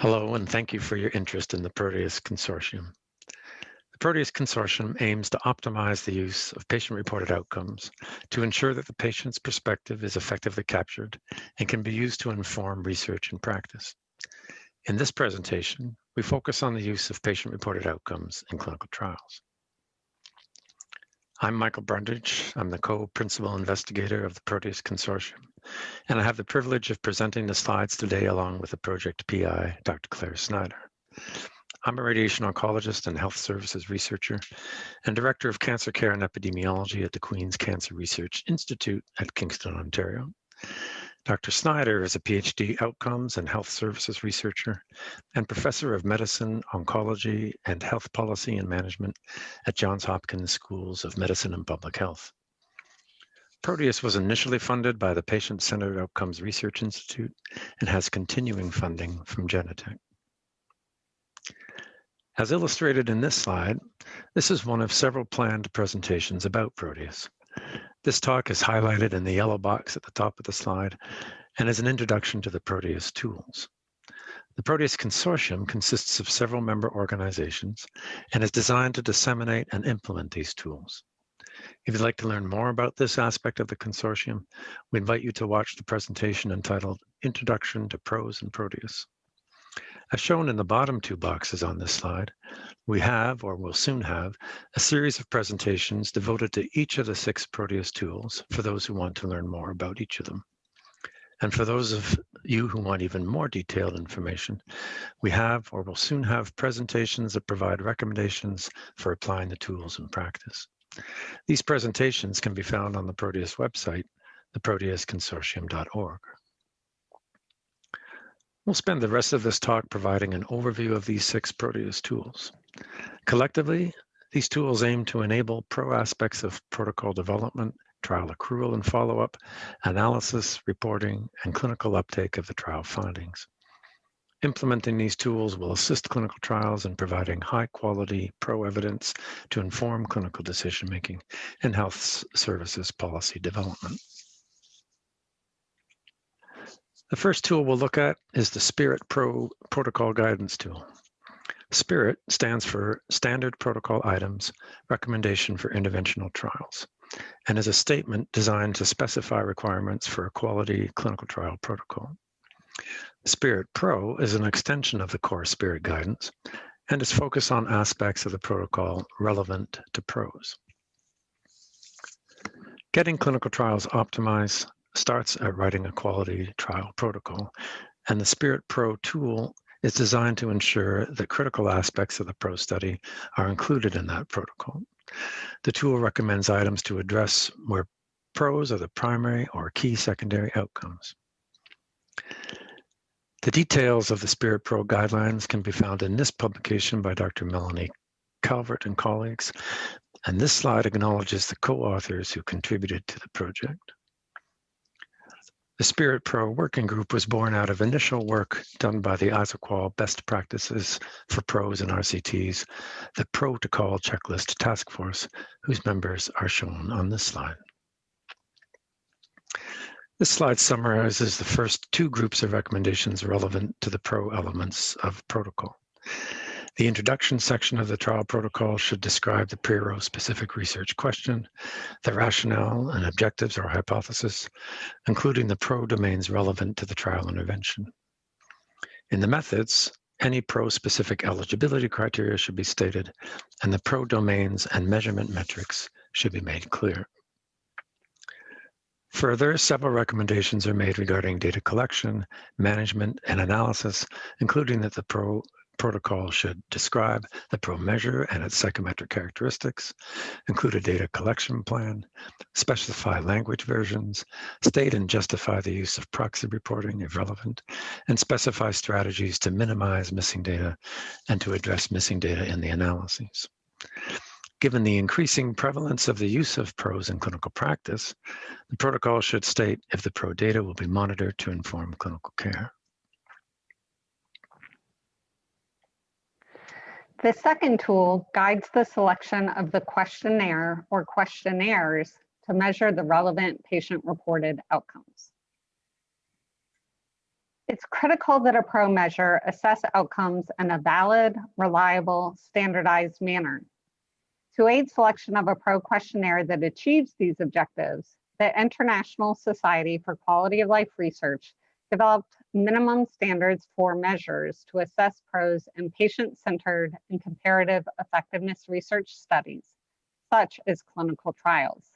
Hello, and thank you for your interest in the Proteus Consortium. The Proteus Consortium aims to optimize the use of patient-reported outcomes to ensure that the patient's perspective is effectively captured and can be used to inform research and practice. In this presentation, we focus on the use of patient-reported outcomes in clinical trials. I'm Michael Brundage. I'm the co-principal investigator of the Proteus Consortium, and I have the privilege of presenting the slides today along with the project PI, Dr. Claire Snyder. I'm a radiation oncologist and health services researcher and director of cancer care and epidemiology at the Queen's Cancer Research Institute at Kingston, Ontario. Dr. Snyder is a PhD outcomes and health services researcher and professor of medicine, oncology, and health policy and management at Johns Hopkins Schools of Medicine and Public Health. Proteus was initially funded by the Patient-Centered Outcomes Research Institute and has continuing funding from Genentech. As illustrated in this slide, this is one of several planned presentations about Proteus. This talk is highlighted in the yellow box at the top of the slide and is an introduction to the Proteus tools. The Proteus Consortium consists of several member organizations and is designed to disseminate and implement these tools. If you'd like to learn more about this aspect of the consortium, we invite you to watch the presentation entitled Introduction to PROS and Proteus. As shown in the bottom two boxes on this slide, we have, or will soon have, a series of presentations devoted to each of the 6 Proteus tools for those who want to learn more about each of them. And for those of you who want even more detailed information, we have, or will soon have, presentations that provide recommendations for applying the tools in practice. These presentations can be found on the Proteus website, theproteusconsortium.org. We'll spend the rest of this talk providing an overview of these 6 Proteus tools. Collectively, these tools aim to enable pro aspects of protocol development, trial accrual and follow-up, analysis, reporting, and clinical uptake of the trial findings. Implementing these tools will assist clinical trials in providing high-quality pro evidence to inform clinical decision-making and health services policy development. The first tool we'll look at is the SPIRIT Pro Protocol Guidance Tool. SPIRIT stands for Standard Protocol Items, Recommendation for Interventional Trials, and is a statement designed to specify requirements for a quality clinical trial protocol. SPIRIT Pro is an extension of the core SPIRIT guidance and is focused on aspects of the protocol relevant to PROS. Getting clinical trials optimized starts at writing a quality trial protocol, and the SPIRIT Pro tool is designed to ensure that critical aspects of the PRO study are included in that protocol. The tool recommends items to address where PROS are the primary or key secondary outcomes. The details of the SPIRIT Pro guidelines can be found in this publication by Dr. Melanie Calvert and colleagues, and this slide acknowledges the co-authors who contributed to the project. The SPIRIT Pro working group was born out of initial work done by the ISOQOL Best Practices for PROS and RCTs, the Protocol Checklist Task Force, whose members are shown on this slide. This slide summarizes the first 2 groups of recommendations relevant to the PRO elements of protocol. The introduction section of the trial protocol should describe the PRO-specific research question, the rationale and objectives or hypothesis, including the PRO domains relevant to the trial intervention. In the methods, any PRO-specific eligibility criteria should be stated, and the PRO domains and measurement metrics should be made clear. Further, several recommendations are made regarding data collection, management, and analysis, including that the protocol should describe the PRO measure and its psychometric characteristics, include a data collection plan, specify language versions, state and justify the use of proxy reporting if relevant, and specify strategies to minimize missing data and to address missing data in the analyses. Given the increasing prevalence of the use of PROs in clinical practice, the protocol should state if the PRO data will be monitored to inform clinical care. The second tool guides the selection of the questionnaire or questionnaires to measure the relevant patient-reported outcomes. It's critical that a PRO measure assess outcomes in a valid, reliable, standardized manner. To aid selection of a PRO questionnaire that achieves these objectives, the International Society for Quality of Life Research developed minimum standards for measures to assess PROs in patient-centered and comparative effectiveness research studies, such as clinical trials.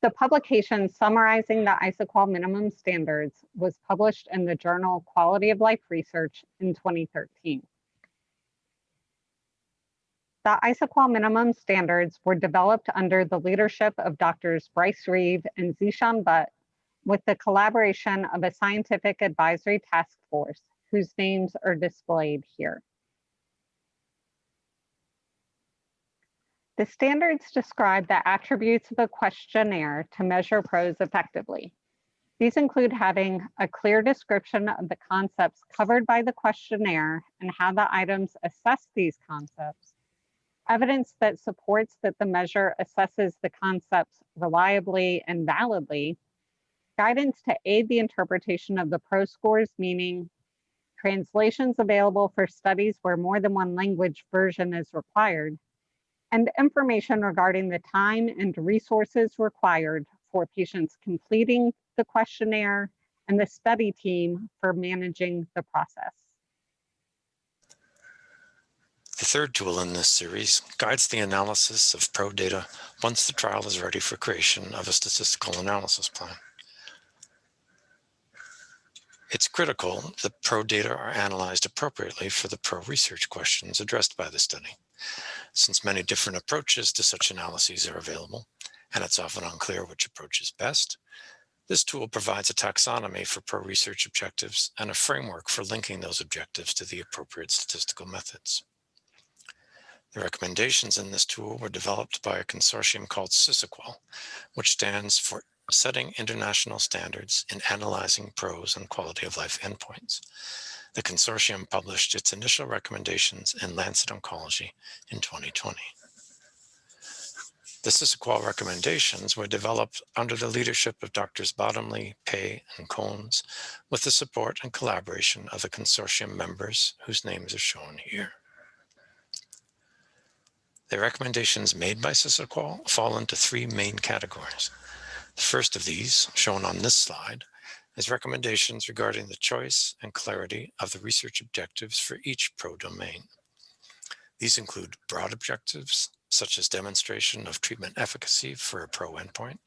The publication summarizing the ISAQOL minimum standards was published in the journal Quality of Life Research in 2013. The ISAQOL minimum standards were developed under the leadership of Drs. Bryce Reeve and Zishan Butt with the collaboration of a scientific advisory task force whose names are displayed here. The standards describe the attributes of a questionnaire to measure PROs effectively. These include having a clear description of the concepts covered by the questionnaire and how the items assess these concepts, evidence that supports that the measure assesses the concepts reliably and validly, guidance to aid the interpretation of the PRO scores, meaning translations available for studies where more than one language version is required, and information regarding the time and resources required for patients completing the questionnaire and the study team for managing the process. The third tool in this series guides the analysis of PRO data once the trial is ready for creation of a statistical analysis plan. It's critical that PRO data are analyzed appropriately for the PRO research questions addressed by the study. Since many different approaches to such analyses are available, and it's often unclear which approach is best, this tool provides a taxonomy for PRO research objectives and a framework for linking those objectives to the appropriate statistical methods. The recommendations in this tool were developed by a consortium called SISAQOL, which stands for Setting International Standards in Analyzing PROs and Quality of Life Endpoints. The consortium published its initial recommendations in Lancet Oncology in 2020. The SISAQOL recommendations were developed under the leadership of Drs. Bottomley, Pei, and Combs, with the support and collaboration of the consortium members whose names are shown here. The recommendations made by SISAQOL fall into three main categories. The first of these, shown on this slide, is recommendations regarding the choice and clarity of the research objectives for each PRO domain. These include broad objectives, such as demonstration of treatment efficacy for a PRO endpoint,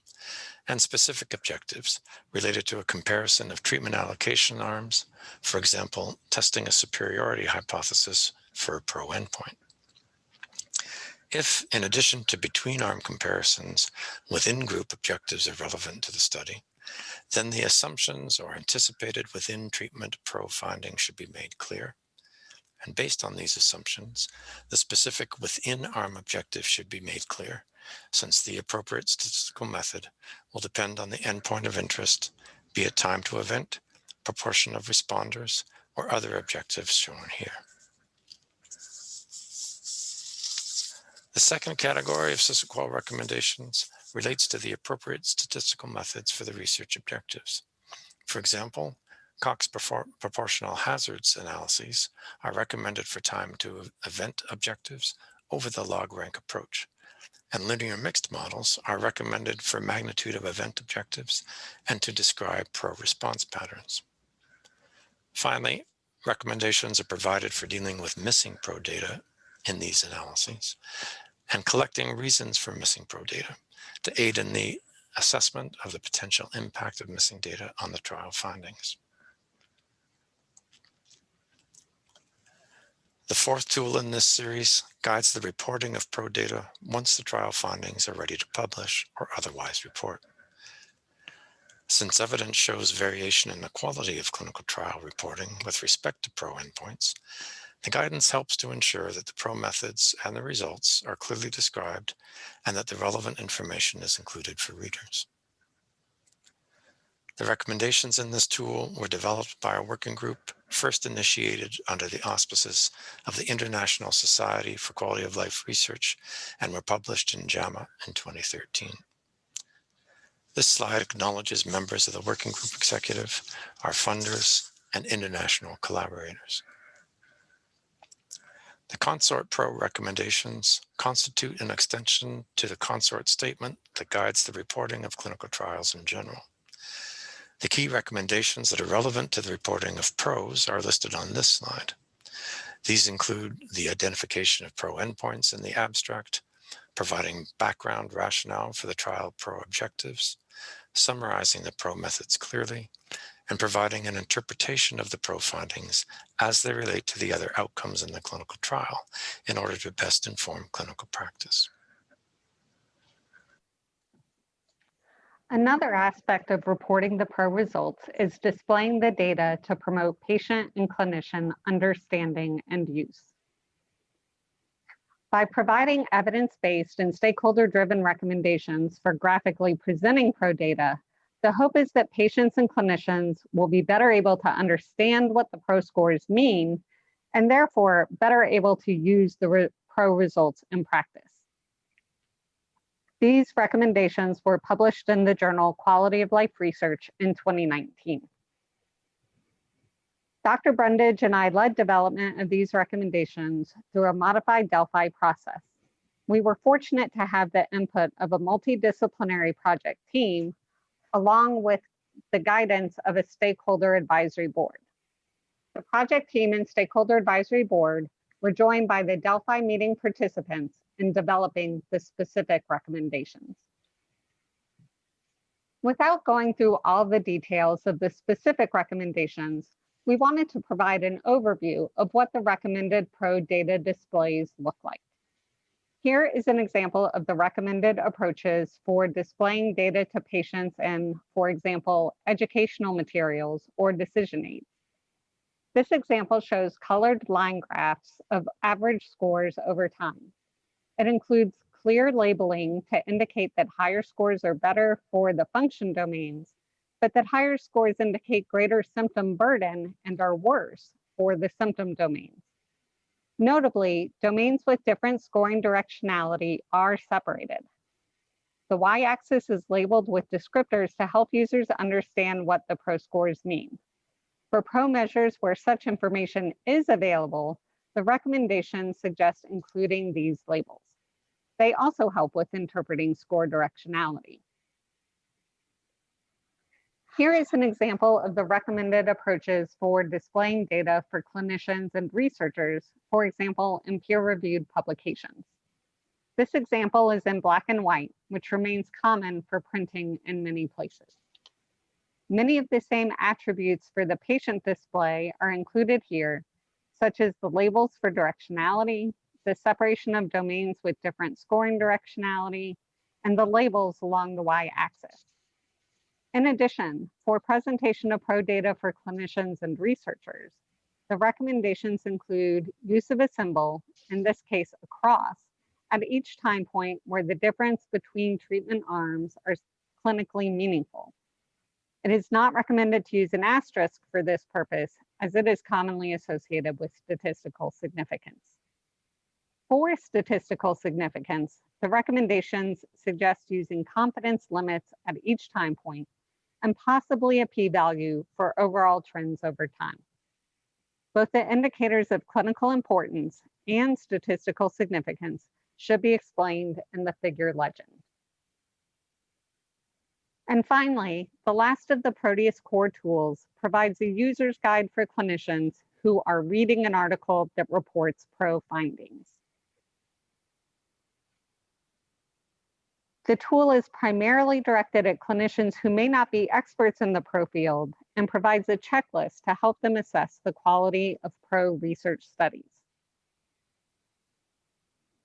and specific objectives related to a comparison of treatment allocation arms, for example, testing a superiority hypothesis for a PRO endpoint. If, in addition to between-arm comparisons, within-group objectives are relevant to the study, then the assumptions or anticipated within-treatment PRO findings should be made clear. And based on these assumptions, the specific within-arm objective should be made clear, since the appropriate statistical method will depend on the endpoint of interest, be it time to event, proportion of responders, or other objectives shown here. The second category of SISAQOL recommendations relates to the appropriate statistical methods for the research objectives. For example, Cox proportional hazards analyses are recommended for time to event objectives over the log rank approach, and linear mixed models are recommended for magnitude of event objectives and to describe PRO response patterns. Finally, recommendations are provided for dealing with missing PRO data in these analyses and collecting reasons for missing PRO data to aid in the assessment of the potential impact of missing data on the trial findings. The fourth tool in this series guides the reporting of PRO data once the trial findings are ready to publish or otherwise report. Since evidence shows variation in the quality of clinical trial reporting with respect to PRO endpoints, the guidance helps to ensure that the PRO methods and the results are clearly described and that the relevant information is included for readers. The recommendations in this tool were developed by a working group first initiated under the auspices of the International Society for Quality of Life Research and were published in JAMA in 2013. This slide acknowledges members of the working group executive, our funders, and international collaborators. The Consort Pro recommendations constitute an extension to the Consort statement that guides the reporting of clinical trials in general. The key recommendations that are relevant to the reporting of pros are listed on this slide. These include the identification of pro endpoints in the abstract, providing background rationale for the trial pro objectives, summarizing the pro methods clearly, and providing an interpretation of the pro findings as they relate to the other outcomes in the clinical trial in order to best inform clinical practice. Another aspect of reporting the pro results is displaying the data to promote patient and clinician understanding and use. By providing evidence-based and stakeholder-driven recommendations for graphically presenting pro data, the hope is that patients and clinicians will be better able to understand what the pro scores mean and therefore better able to use the pro results in practice. These recommendations were published in the journal Quality of Life Research in 2019. Dr. Brundage and I led development of these recommendations through a modified Delphi process. We were fortunate to have the input of a multidisciplinary project team along with the guidance of a stakeholder advisory board. The project team and stakeholder advisory board were joined by the Delphi meeting participants in developing the specific recommendations. Without going through all the details of the specific recommendations, we wanted to provide an overview of what the recommended pro data displays look like. Here is an example of the recommended approaches for displaying data to patients in, for example, educational materials or decision aids. This example shows colored line graphs of average scores over time. It includes clear labeling to indicate that higher scores are better for the function domains, but that higher scores indicate greater symptom burden and are worse for the symptom domains. Notably, domains with different scoring directionality are separated. The y-axis is labeled with descriptors to help users understand what the pro scores mean. For pro measures where such information is available, the recommendations suggest including these labels. They also help with interpreting score directionality. Here is an example of the recommended approaches for displaying data for clinicians and researchers, for example, in peer-reviewed publications. This example is in black and white, which remains common for printing in many places. Many of the same attributes for the patient display are included here, such as the labels for directionality, the separation of domains with different scoring directionality, and the labels along the y-axis. In addition, for presentation of pro data for clinicians and researchers, the recommendations include use of a symbol, in this case a cross, at each time point where the difference between treatment arms are clinically meaningful. It is not recommended to use an asterisk for this purpose, as it is commonly associated with statistical significance. For statistical significance, the recommendations suggest using confidence limits at each time point and possibly a p-value for overall trends over time. Both the indicators of clinical importance and statistical significance should be explained in the figure legend. And finally, the last of the Proteus core tools provides a user's guide for clinicians who are reading an article that reports pro findings. The tool is primarily directed at clinicians who may not be experts in the pro field and provides a checklist to help them assess the quality of pro research studies.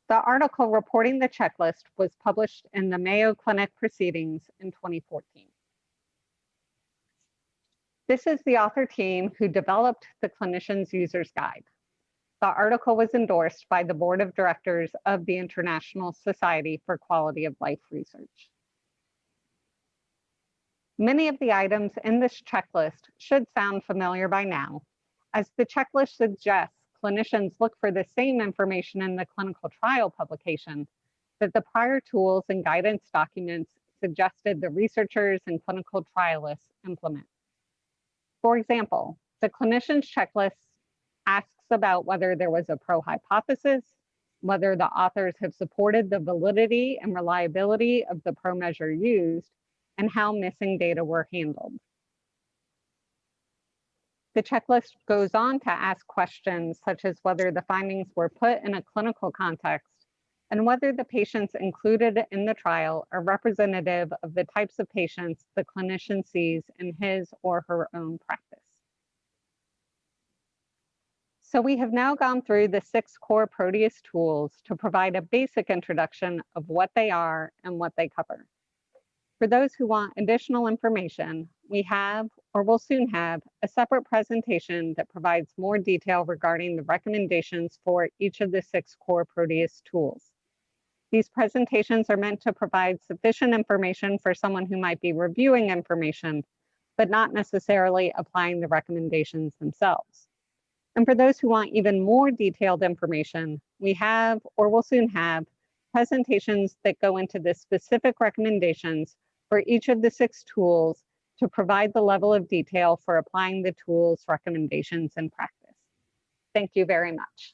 The article reporting the checklist was published in the Mayo Clinic Proceedings in 2014. This is the author team who developed the clinician's user's guide. The article was endorsed by the board of directors of the International Society for Quality of Life Research. Many of the items in this checklist should sound familiar by now, as the checklist suggests clinicians look for the same information in the clinical trial publication that the prior tools and guidance documents suggested the researchers and clinical trialists implement. For example, the clinician's checklist asks about whether there was a pro-hypothesis, whether the authors have supported the validity and reliability of the pro-measure used, and how missing data were handled. The checklist goes on to ask questions such as whether the findings were put in a clinical context and whether the patients included in the trial are representative of the types of patients the clinician sees in his or her own practice. So we have now gone through the 6 core Proteus tools to provide a basic introduction of what they are and what they cover. For those who want additional information, we have, or will soon have, a separate presentation that provides more detail regarding the recommendations for each of the 6 core Proteus tools. These presentations are meant to provide sufficient information for someone who might be reviewing information, but not necessarily applying the recommendations themselves. And for those who want even more detailed information, we have, or will soon have, presentations that go into the specific recommendations for each of the 6 tools to provide the level of detail for applying the tool's recommendations in practice. Thank you very much.